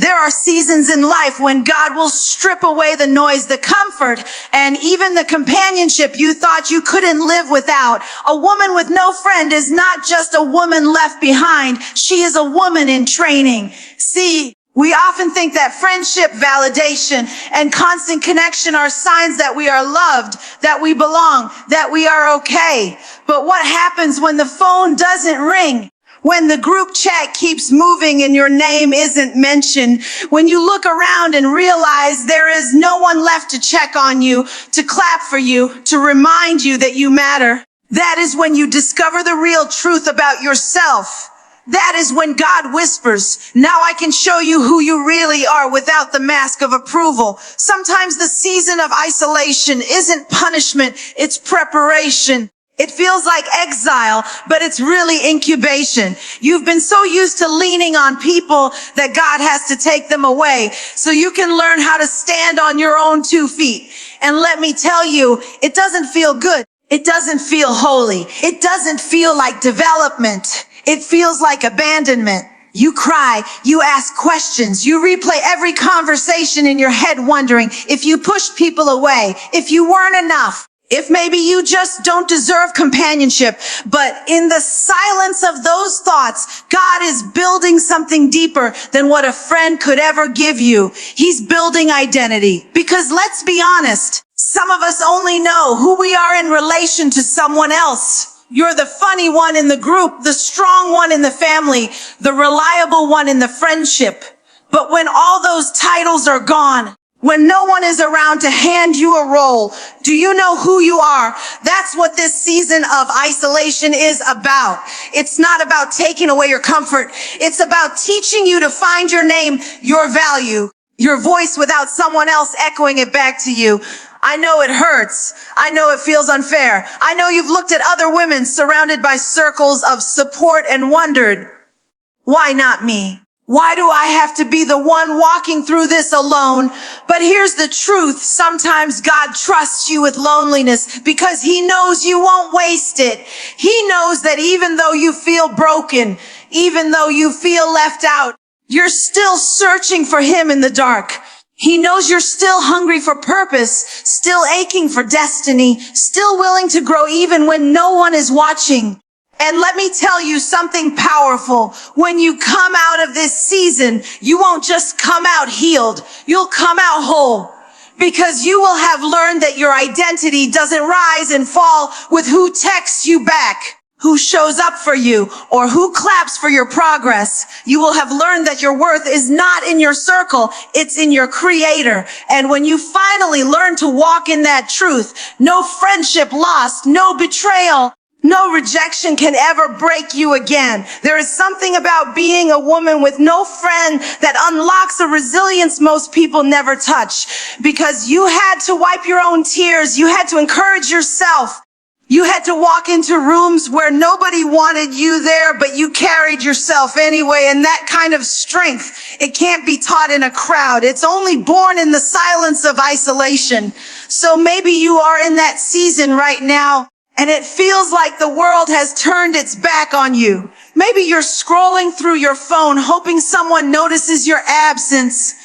There are seasons in life when God will strip away the noise, the comfort, and even the companionship you thought you couldn't live without. A woman with no friend is not just a woman left behind. She is a woman in training. See, we often think that friendship, validation, and constant connection are signs that we are loved, that we belong, that we are okay. But what happens when the phone doesn't ring? When the group chat keeps moving and your name isn't mentioned, when you look around and realize there is no one left to check on you, to clap for you, to remind you that you matter, that is when you discover the real truth about yourself. That is when God whispers, now I can show you who you really are without the mask of approval. Sometimes the season of isolation isn't punishment, it's preparation. It feels like exile, but it's really incubation. You've been so used to leaning on people that God has to take them away so you can learn how to stand on your own 2 feet. And let me tell you, it doesn't feel good. It doesn't feel holy. It doesn't feel like development. It feels like abandonment. You cry, you ask questions, you replay every conversation in your head wondering if you pushed people away, if you weren't enough. If maybe you just don't deserve companionship, but in the silence of those thoughts, God is building something deeper than what a friend could ever give you. He's building identity. Because let's be honest, some of us only know who we are in relation to someone else. You're the funny one in the group, the strong one in the family, the reliable one in the friendship. But when all those titles are gone, when no one is around to hand you a role, do you know who you are? That's what this season of isolation is about. It's not about taking away your comfort. It's about teaching you to find your name, your value, your voice without someone else echoing it back to you. I know it hurts. I know it feels unfair. I know you've looked at other women surrounded by circles of support and wondered, why not me? Why do I have to be the one walking through this alone? But here's the truth. Sometimes God trusts you with loneliness because he knows you won't waste it. He knows that even though you feel broken, even though you feel left out, you're still searching for him in the dark. He knows you're still hungry for purpose, still aching for destiny, still willing to grow even when no one is watching. And let me tell you something powerful. When you come out of this season, you won't just come out healed. You'll come out whole. Because you will have learned that your identity doesn't rise and fall with who texts you back, who shows up for you, or who claps for your progress. You will have learned that your worth is not in your circle, it's in your Creator. And when you finally learn to walk in that truth, no friendship lost, no betrayal, no rejection can ever break you again. There is something about being a woman with no friend that unlocks a resilience most people never touch. Because you had to wipe your own tears. You had to encourage yourself. You had to walk into rooms where nobody wanted you there, but you carried yourself anyway. And that kind of strength, it can't be taught in a crowd. It's only born in the silence of isolation. So maybe you are in that season right now, and it feels like the world has turned its back on you. Maybe you're scrolling through your phone, hoping someone notices your absence.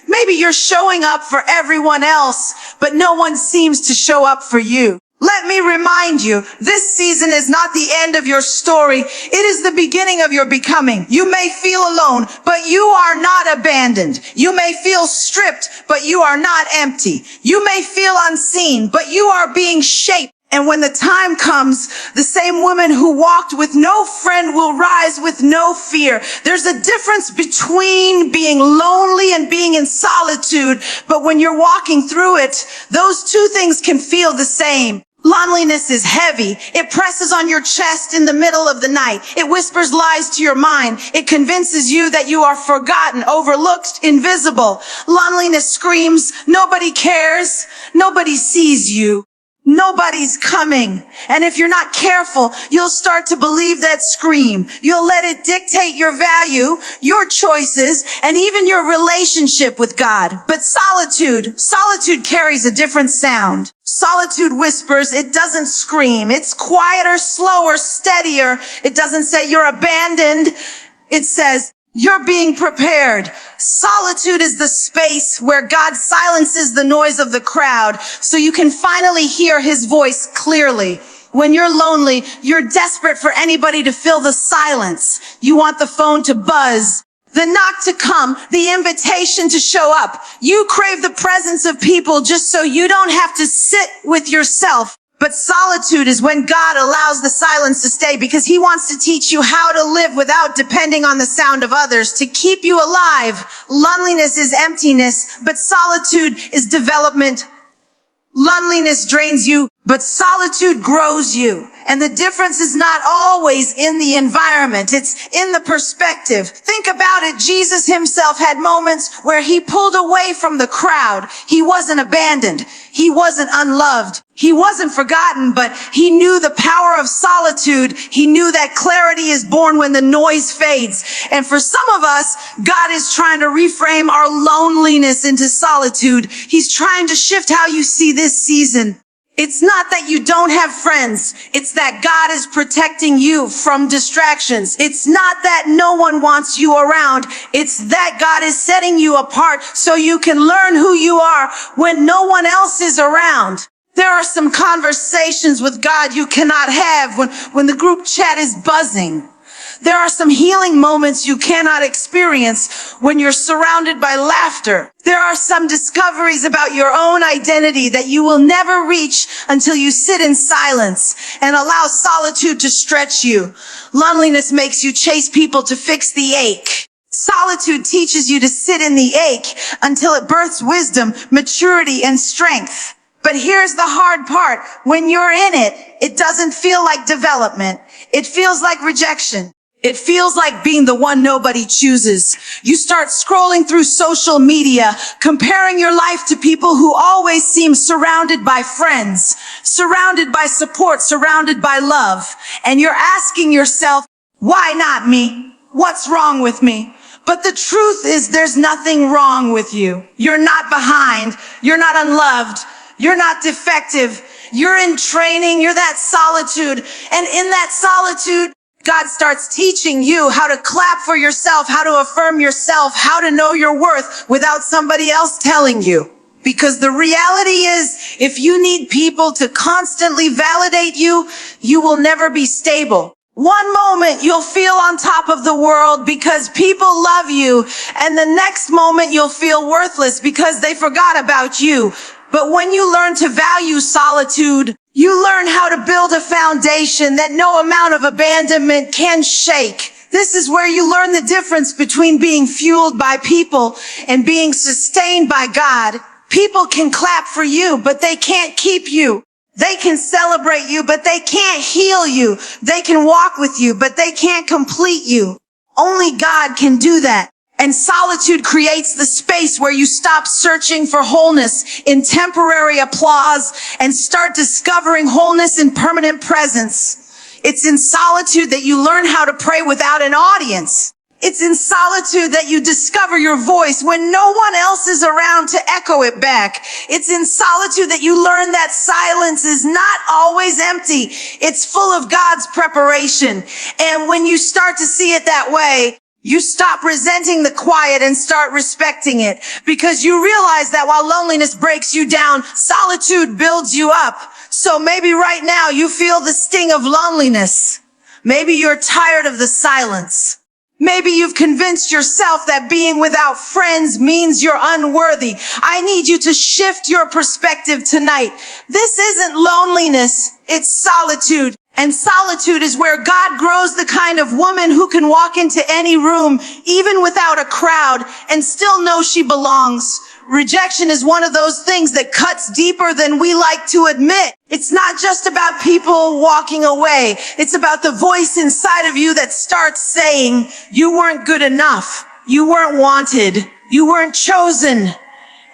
Maybe you're showing up for everyone else, but no one seems to show up for you. Let me remind you, this season is not the end of your story. It is the beginning of your becoming. You may feel alone, but you are not abandoned. You may feel stripped, but you are not empty. You may feel unseen, but you are being shaped. And when the time comes, the same woman who walked with no friend will rise with no fear. There's a difference between being lonely and being in solitude. But when you're walking through it, those two things can feel the same. Loneliness is heavy. It presses on your chest in the middle of the night. It whispers lies to your mind. It convinces you that you are forgotten, overlooked, invisible. Loneliness screams, nobody cares. Nobody sees you. Nobody's coming. And if you're not careful, you'll start to believe that scream. You'll let it dictate your value, your choices, and even your relationship with God. But solitude carries a different sound. Solitude whispers, it doesn't scream. It's quieter, slower, steadier. It doesn't say you're abandoned. It says, You're being prepared. Solitude is the space where God silences the noise of the crowd so you can finally hear his voice clearly. When you're lonely, you're desperate for anybody to fill the silence. You want the phone to buzz, the knock to come, the invitation to show up. You crave the presence of people just so you don't have to sit with yourself. But solitude is when God allows the silence to stay because he wants to teach you how to live without depending on the sound of others, to keep you alive. Loneliness is emptiness, but solitude is development. Loneliness drains you, but solitude grows you. And the difference is not always in the environment. It's in the perspective. Think about it. Jesus himself had moments where he pulled away from the crowd. He wasn't abandoned. He wasn't unloved. He wasn't forgotten, but he knew the power of solitude. He knew that clarity is born when the noise fades. And for some of us, God is trying to reframe our loneliness into solitude. He's trying to shift how you see this season. It's not that you don't have friends. It's that God is protecting you from distractions. It's not that no one wants you around. It's that God is setting you apart so you can learn who you are when no one else is around. There are some conversations with God you cannot have when the group chat is buzzing. There are some healing moments you cannot experience when you're surrounded by laughter. There are some discoveries about your own identity that you will never reach until you sit in silence and allow solitude to stretch you. Loneliness makes you chase people to fix the ache. Solitude teaches you to sit in the ache until it births wisdom, maturity, and strength. But here's the hard part. When you're in it, it doesn't feel like development. It feels like rejection. It feels like being the one nobody chooses. You start scrolling through social media, comparing your life to people who always seem surrounded by friends, surrounded by support, surrounded by love. And you're asking yourself, why not me? What's wrong with me? But the truth is there's nothing wrong with you. You're not behind. You're not unloved. You're not defective. You're in training. You're that solitude. And in that solitude, God starts teaching you how to clap for yourself, how to affirm yourself, how to know your worth without somebody else telling you. Because the reality is, if you need people to constantly validate you, you will never be stable. One moment you'll feel on top of the world because people love you, and the next moment you'll feel worthless because they forgot about you. But when you learn to value solitude, you learn how to build a foundation that no amount of abandonment can shake. This is where you learn the difference between being fueled by people and being sustained by God. People can clap for you, but they can't keep you. They can celebrate you, but they can't heal you. They can walk with you, but they can't complete you. Only God can do that. And solitude creates the space where you stop searching for wholeness in temporary applause and start discovering wholeness in permanent presence. It's in solitude that you learn how to pray without an audience. It's in solitude that you discover your voice when no one else is around to echo it back. It's in solitude that you learn that silence is not always empty. It's full of God's preparation. And when you start to see it that way, you stop resenting the quiet and start respecting it, because you realize that while loneliness breaks you down, solitude builds you up. So maybe right now you feel the sting of loneliness. Maybe you're tired of the silence. Maybe you've convinced yourself that being without friends means you're unworthy. I need you to shift your perspective tonight. This isn't loneliness, it's solitude. And solitude is where God grows the kind of woman who can walk into any room, even without a crowd, and still know she belongs. Rejection is one of those things that cuts deeper than we like to admit. It's not just about people walking away. It's about the voice inside of you that starts saying, you weren't good enough. You weren't wanted. You weren't chosen.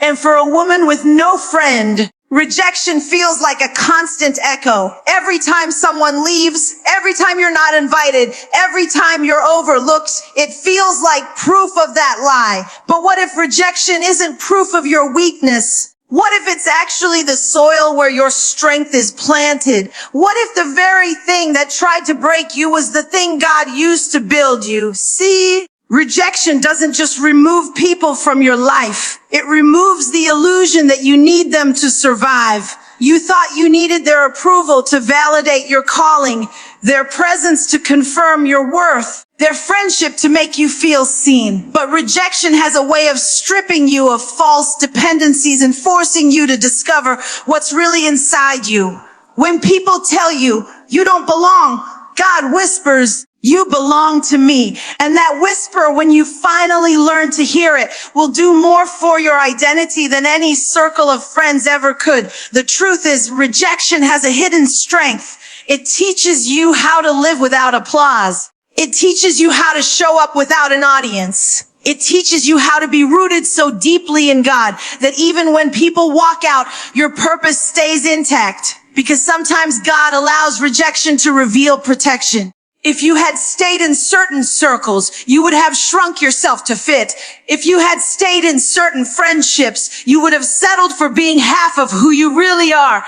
And for a woman with no friend, rejection feels like a constant echo. Every time someone leaves, every time you're not invited, every time you're overlooked, it feels like proof of that lie. But what if rejection isn't proof of your weakness? What if it's actually the soil where your strength is planted? What if the very thing that tried to break you was the thing God used to build you? See? Rejection doesn't just remove people from your life. It removes the illusion that you need them to survive. You thought you needed their approval to validate your calling, their presence to confirm your worth, their friendship to make you feel seen. But rejection has a way of stripping you of false dependencies and forcing you to discover what's really inside you. When people tell you, you don't belong, God whispers, you belong to me. And that whisper, when you finally learn to hear it, will do more for your identity than any circle of friends ever could. The truth is, rejection has a hidden strength. It teaches you how to live without applause. It teaches you how to show up without an audience. It teaches you how to be rooted so deeply in God that even when people walk out, your purpose stays intact. Because sometimes God allows rejection to reveal protection. If you had stayed in certain circles, you would have shrunk yourself to fit. If you had stayed in certain friendships, you would have settled for being half of who you really are.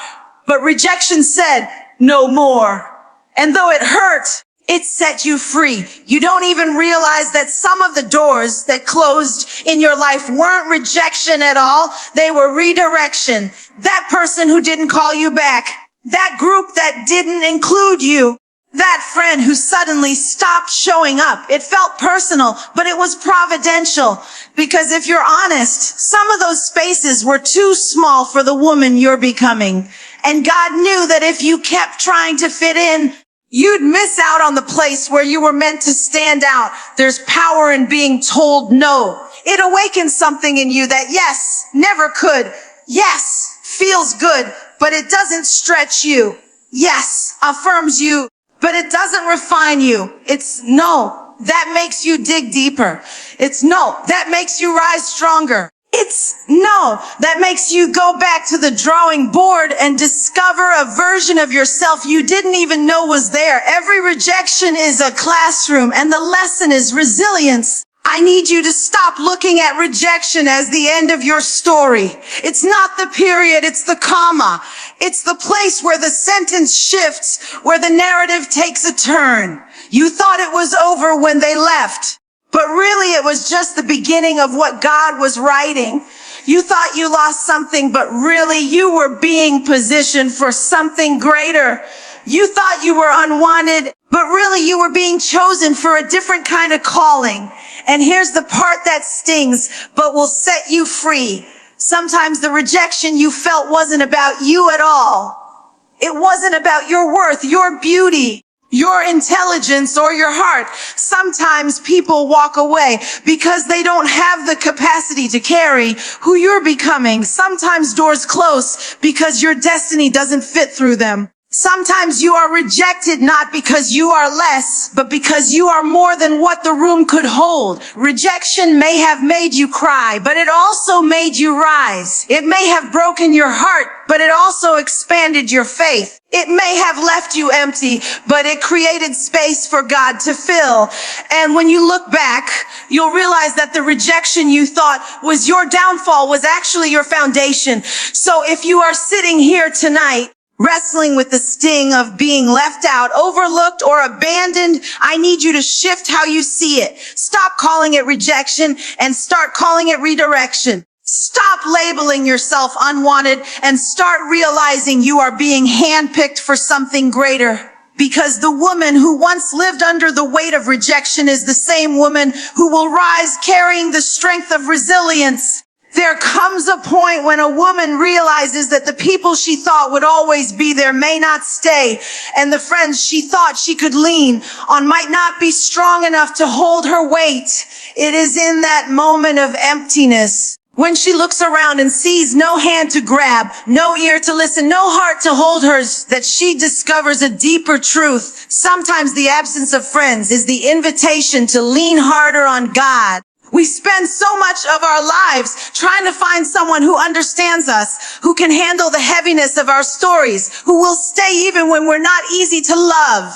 But rejection said, no more. And though it hurt, it set you free. You don't even realize that some of the doors that closed in your life weren't rejection at all. They were redirection. That person who didn't call you back. That group that didn't include you. That friend who suddenly stopped showing up. It felt personal, but it was providential. Because if you're honest, some of those spaces were too small for the woman you're becoming. And God knew that if you kept trying to fit in, you'd miss out on the place where you were meant to stand out. There's power in being told no. It awakens something in you that yes, never could. Yes, feels good, but it doesn't stretch you. Yes, affirms you, but it doesn't refine you. It's no. That makes you dig deeper. It's no. That makes you rise stronger. It's no. That makes you go back to the drawing board and discover a version of yourself you didn't even know was there. Every rejection is a classroom, and the lesson is resilience. I need you to stop looking at rejection as the end of your story. It's not the period, it's the comma. It's the place where the sentence shifts, where the narrative takes a turn. You thought it was over when they left, but really it was just the beginning of what God was writing. You thought you lost something, but really you were being positioned for something greater. You thought you were unwanted, but really you were being chosen for a different kind of calling. And here's the part that stings, but will set you free. Sometimes the rejection you felt wasn't about you at all. It wasn't about your worth, your beauty, your intelligence, or your heart. Sometimes people walk away because they don't have the capacity to carry who you're becoming. Sometimes doors close because your destiny doesn't fit through them. Sometimes you are rejected not because you are less, but because you are more than what the room could hold. Rejection may have made you cry, but it also made you rise. It may have broken your heart, but it also expanded your faith. It may have left you empty, but it created space for God to fill. And when you look back, you'll realize that the rejection you thought was your downfall was actually your foundation. So if you are sitting here tonight, wrestling with the sting of being left out, overlooked, or abandoned, I need you to shift how you see it. Stop calling it rejection and start calling it redirection. Stop labeling yourself unwanted and start realizing you are being handpicked for something greater. Because the woman who once lived under the weight of rejection is the same woman who will rise carrying the strength of resilience. There comes a point when a woman realizes that the people she thought would always be there may not stay, and the friends she thought she could lean on might not be strong enough to hold her weight. It is in that moment of emptiness, when she looks around and sees no hand to grab, no ear to listen, no heart to hold hers, that she discovers a deeper truth. Sometimes the absence of friends is the invitation to lean harder on God. We spend so much of our lives trying to find someone who understands us, who can handle the heaviness of our stories, who will stay even when we're not easy to love.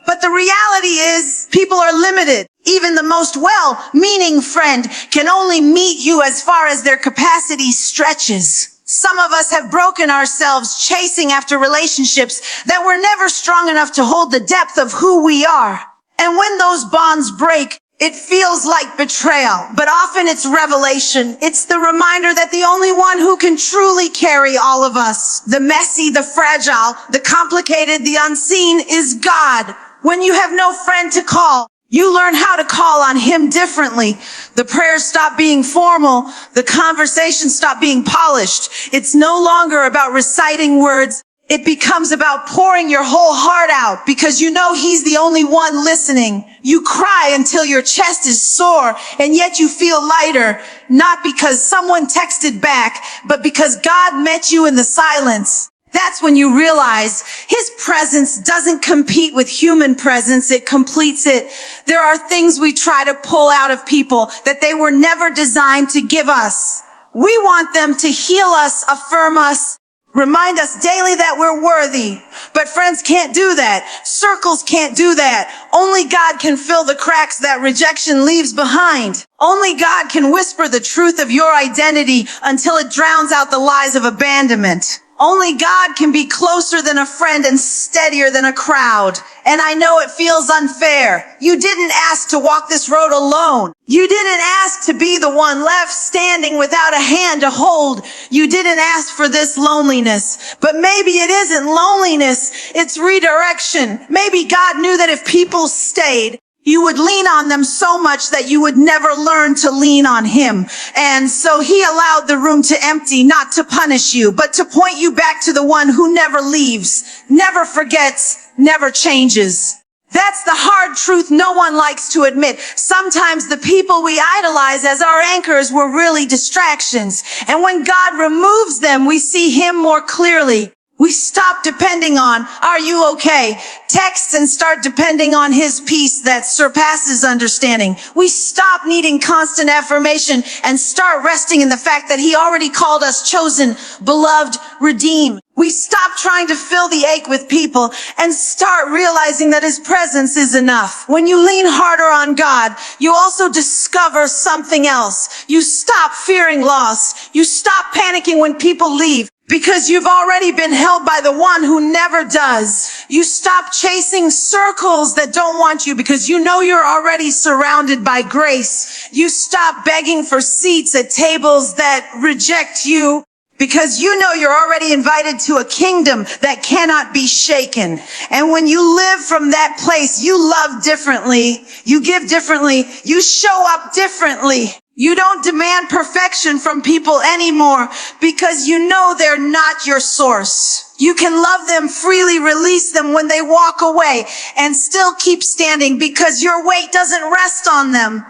But the reality is, people are limited. Even the most well-meaning friend can only meet you as far as their capacity stretches. Some of us have broken ourselves chasing after relationships that were never strong enough to hold the depth of who we are. And when those bonds break, It feels like betrayal, but often it's revelation. It's the reminder that the only one who can truly carry all of us, the messy, the fragile, the complicated, the unseen, is God. When you have no friend to call, you learn how to call on him differently. The prayers stop being formal. The conversations stop being polished. It's no longer about reciting words. It becomes about pouring your whole heart out because you know he's the only one listening. You cry until your chest is sore and yet you feel lighter, not because someone texted back, but because God met you in the silence. That's when you realize his presence doesn't compete with human presence. It completes it. There are things we try to pull out of people that they were never designed to give us. We want them to heal us, affirm us, remind us daily that we're worthy. But friends can't do that. Circles can't do that. Only God can fill the cracks that rejection leaves behind. Only God can whisper the truth of your identity until it drowns out the lies of abandonment. Only God can be closer than a friend and steadier than a crowd. And I know it feels unfair. You didn't ask to walk this road alone. You didn't ask to be the one left standing without a hand to hold. You didn't ask for this loneliness. But maybe it isn't loneliness. It's redirection. Maybe God knew that if people stayed, you would lean on them so much that you would never learn to lean on him. And so he allowed the room to empty, not to punish you, but to point you back to the one who never leaves, never forgets, never changes. That's the hard truth no one likes to admit. Sometimes the people we idolize as our anchors were really distractions. And when God removes them, we see him more clearly. We stop depending on, "Are you okay?" texts and start depending on his peace that surpasses understanding. We stop needing constant affirmation and start resting in the fact that he already called us chosen, beloved, redeemed. We stop trying to fill the ache with people and start realizing that his presence is enough. When you lean harder on God, you also discover something else. You stop fearing loss. You stop panicking when people leave, because you've already been held by the one who never does. You stop chasing circles that don't want you because you know you're already surrounded by grace. You stop begging for seats at tables that reject you because you know you're already invited to a kingdom that cannot be shaken. And when you live from that place, you love differently, you give differently, you show up differently. You don't demand perfection from people anymore because you know they're not your source. You can love them freely, release them when they walk away, and still keep standing because your weight doesn't rest on them.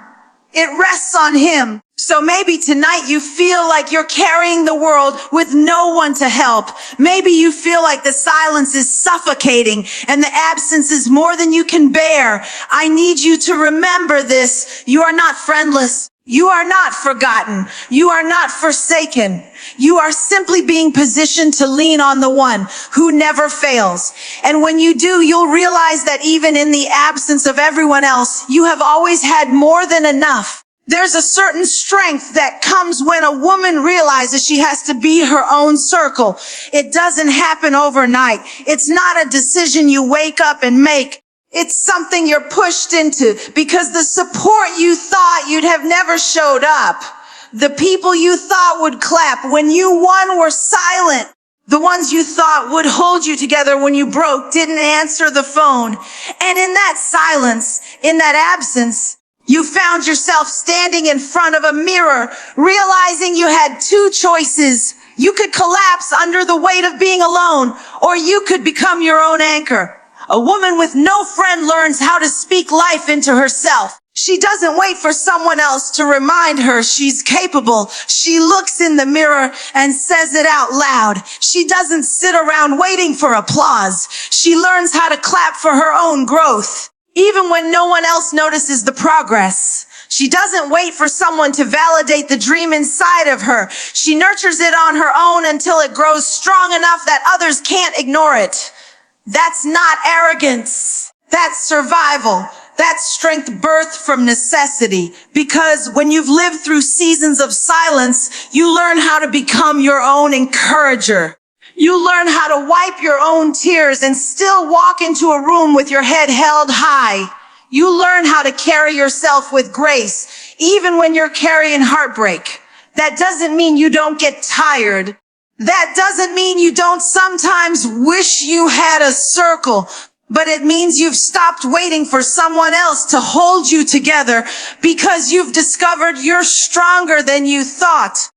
It rests on him. So maybe tonight you feel like you're carrying the world with no one to help. Maybe you feel like the silence is suffocating and the absence is more than you can bear. I need you to remember this. You are not friendless. You are not forgotten. You are not forsaken. You are simply being positioned to lean on the one who never fails. And when you do, you'll realize that even in the absence of everyone else, you have always had more than enough. There's a certain strength that comes when a woman realizes she has to be her own circle. It doesn't happen overnight. It's not a decision you wake up and make. It's something you're pushed into because the support you thought you'd have never showed up. The people you thought would clap when you won were silent. The ones you thought would hold you together when you broke didn't answer the phone. And in that silence, in that absence, you found yourself standing in front of a mirror, realizing you had two choices. You could collapse under the weight of being alone, or you could become your own anchor. A woman with no friend learns how to speak life into herself. She doesn't wait for someone else to remind her she's capable. She looks in the mirror and says it out loud. She doesn't sit around waiting for applause. She learns how to clap for her own growth, even when no one else notices the progress. She doesn't wait for someone to validate the dream inside of her. She nurtures it on her own until it grows strong enough that others can't ignore it. That's not arrogance. That's survival. That's strength birthed from necessity. Because when you've lived through seasons of silence, you learn how to become your own encourager. You learn how to wipe your own tears and still walk into a room with your head held high. You learn how to carry yourself with grace, even when you're carrying heartbreak. That doesn't mean you don't get tired. That doesn't mean you don't sometimes wish you had a circle, but it means you've stopped waiting for someone else to hold you together because you've discovered you're stronger than you thought.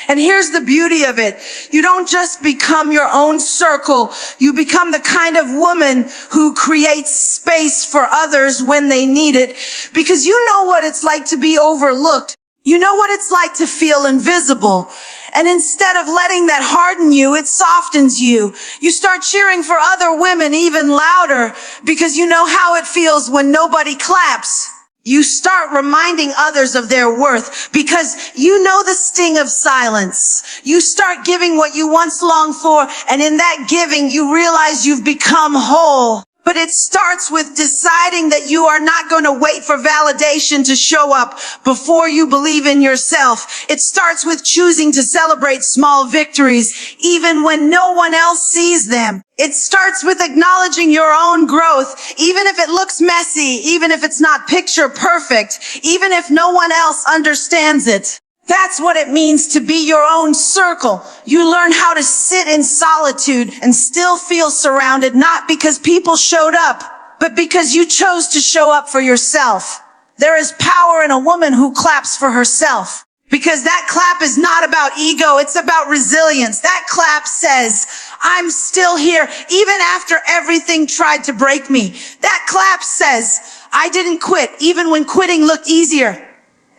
And here's the beauty of it. You don't just become your own circle. You become the kind of woman who creates space for others when they need it, because you know what it's like to be overlooked. You know what it's like to feel invisible. And instead of letting that harden you, it softens you. You start cheering for other women even louder because you know how it feels when nobody claps. You start reminding others of their worth because you know the sting of silence. You start giving what you once longed for, and in that giving, you realize you've become whole. But it starts with deciding that you are not going to wait for validation to show up before you believe in yourself. It starts with choosing to celebrate small victories, even when no one else sees them. It starts with acknowledging your own growth, even if it looks messy, even if it's not picture perfect, even if no one else understands it. That's what it means to be your own circle. You learn how to sit in solitude and still feel surrounded, not because people showed up, but because you chose to show up for yourself. There is power in a woman who claps for herself, because that clap is not about ego, it's about resilience. That clap says, I'm still here, even after everything tried to break me. That clap says, I didn't quit, even when quitting looked easier.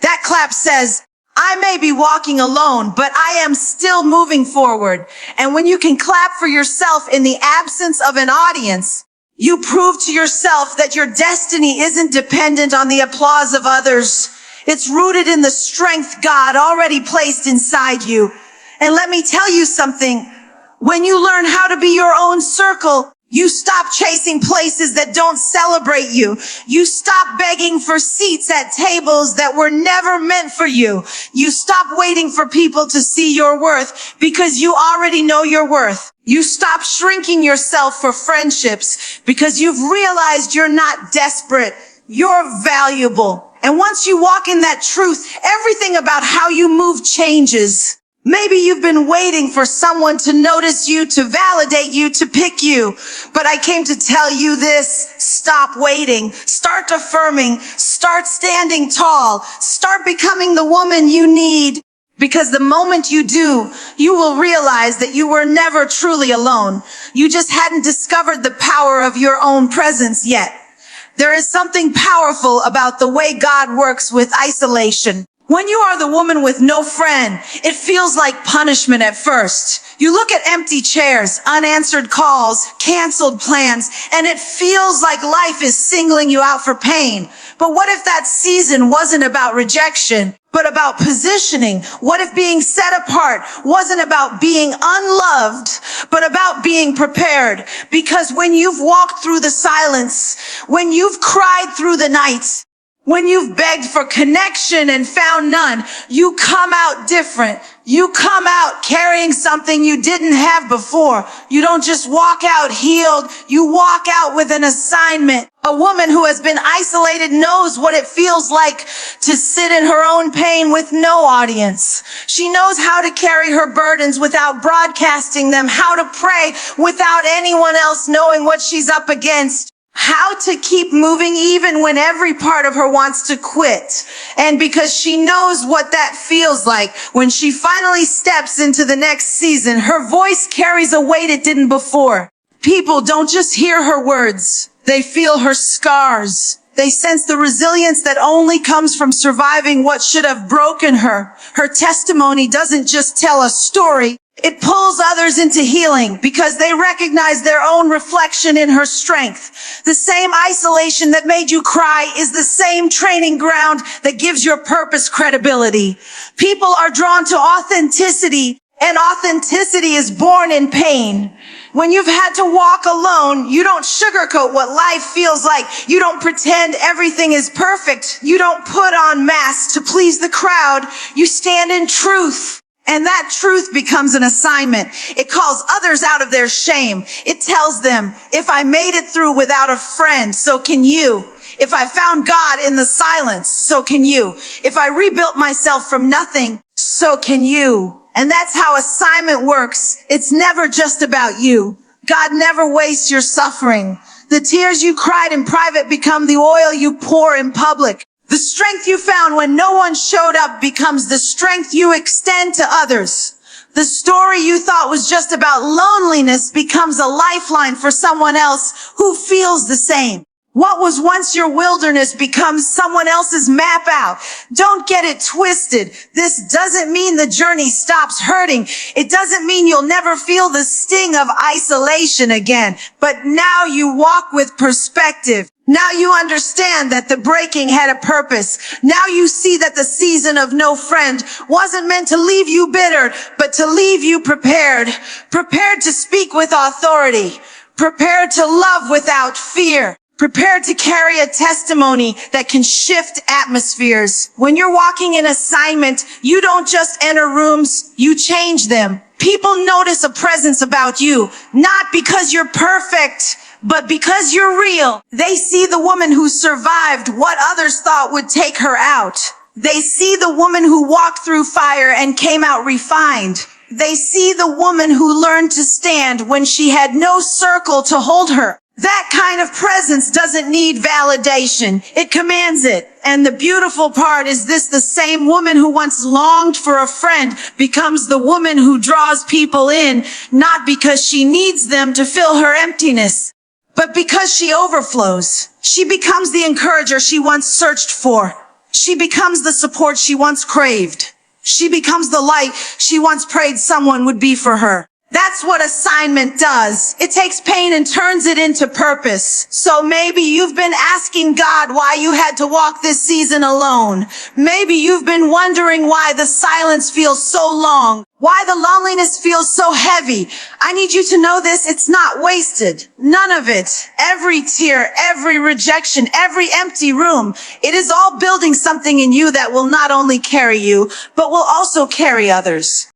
That clap says, I may be walking alone, but I am still moving forward. And when you can clap for yourself in the absence of an audience, you prove to yourself that your destiny isn't dependent on the applause of others. It's rooted in the strength God already placed inside you. And let me tell you something. When you learn how to be your own circle, you stop chasing places that don't celebrate you. You stop begging for seats at tables that were never meant for you. You stop waiting for people to see your worth because you already know your worth. You stop shrinking yourself for friendships because you've realized you're not desperate. You're valuable. And once you walk in that truth, everything about how you move changes. Maybe you've been waiting for someone to notice you, to validate you, to pick you. But I came to tell you this. Stop waiting. Start affirming. Start standing tall. Start becoming the woman you need. Because the moment you do, you will realize that you were never truly alone. You just hadn't discovered the power of your own presence yet. There is something powerful about the way God works with isolation. When you are the woman with no friend, it feels like punishment at first. You look at empty chairs, unanswered calls, canceled plans, and it feels like life is singling you out for pain. But what if that season wasn't about rejection, but about positioning? What if being set apart wasn't about being unloved, but about being prepared? Because when you've walked through the silence, when you've cried through the nights, when you've begged for connection and found none, you come out different. You come out carrying something you didn't have before. You don't just walk out healed. You walk out with an assignment. A woman who has been isolated knows what it feels like to sit in her own pain with no audience. She knows how to carry her burdens without broadcasting them, how to pray without anyone else knowing what she's up against. How to keep moving even when every part of her wants to quit. And because she knows what that feels like, when she finally steps into the next season, her voice carries a weight it didn't before. People don't just hear her words, they feel her scars. They sense the resilience that only comes from surviving what should have broken her. Her testimony doesn't just tell a story. It pulls others into healing because they recognize their own reflection in her strength. The same isolation that made you cry is the same training ground that gives your purpose credibility. People are drawn to authenticity, and authenticity is born in pain. When you've had to walk alone, you don't sugarcoat what life feels like. You don't pretend everything is perfect. You don't put on masks to please the crowd. You stand in truth. And that truth becomes an assignment. It calls others out of their shame. It tells them, if I made it through without a friend, so can you. If I found God in the silence, so can you. If I rebuilt myself from nothing, so can you. And that's how assignment works. It's never just about you. God never wastes your suffering. The tears you cried in private become the oil you pour in public. The strength you found when no one showed up becomes the strength you extend to others. The story you thought was just about loneliness becomes a lifeline for someone else who feels the same. What was once your wilderness becomes someone else's map out. Don't get it twisted. This doesn't mean the journey stops hurting. It doesn't mean you'll never feel the sting of isolation again. But now you walk with perspective. Now you understand that the breaking had a purpose. Now you see that the season of no friend wasn't meant to leave you bitter, but to leave you prepared. Prepared to speak with authority. Prepared to love without fear. Prepared to carry a testimony that can shift atmospheres. When you're walking in assignment, you don't just enter rooms, you change them. People notice a presence about you, not because you're perfect, but because you're real. They see the woman who survived what others thought would take her out. They see the woman who walked through fire and came out refined. They see the woman who learned to stand when she had no circle to hold her. That kind of presence doesn't need validation. It commands it. And the beautiful part is this: the same woman who once longed for a friend becomes the woman who draws people in, not because she needs them to fill her emptiness, but because she overflows. She becomes the encourager she once searched for. She becomes the support she once craved. She becomes the light she once prayed someone would be for her. That's what assignment does. It takes pain and turns it into purpose. So maybe you've been asking God why you had to walk this season alone. Maybe you've been wondering why the silence feels so long, why the loneliness feels so heavy. I need you to know this: it's not wasted. None of it. Every tear, every rejection, every empty room, it is all building something in you that will not only carry you, but will also carry others.